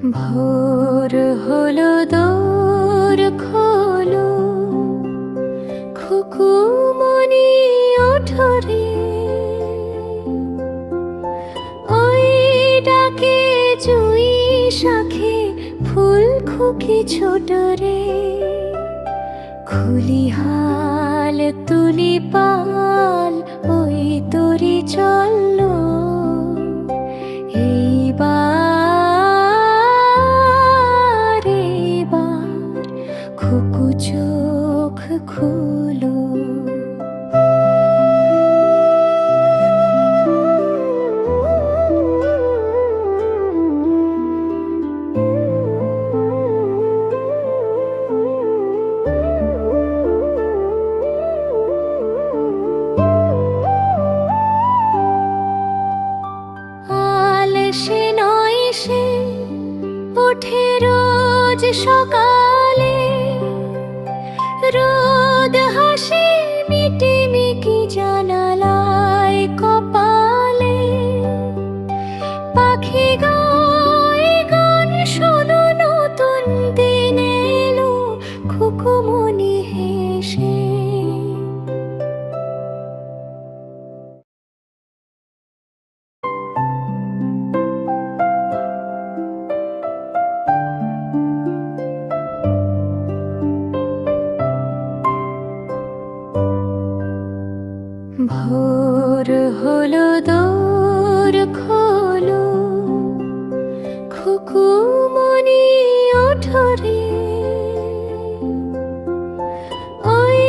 ভোর হলো দোর খোলো, খুকুমনি ওঠরে। ওই ডাকে জুই শাখে ফুল খুকি ছোটরে। খুলি হাল তুলি পাল ওই তরি চললো। এইবার এইবার খুকু চোখ খুলো। আলসে নয় সে, ওঠে রোজ সকালে। রোদ হাসে মিটিমিটি জানালায় কপালে। পাখি গায় গান শোনো, নতুন দিন এলো খুকুমনি হেসে। ভোর হলো দোর খোলো, খুকুমনি ওঠরে। ওই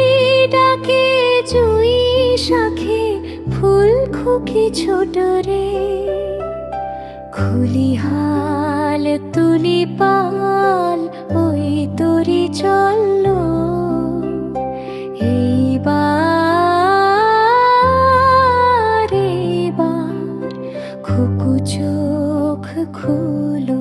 ডাকে জুই শাখে ফুল খুকি ছোটরে। খুলি হাল তুলি পাল ওই তরি চললো। এইবার এইবার খুকু চোখ খুলো।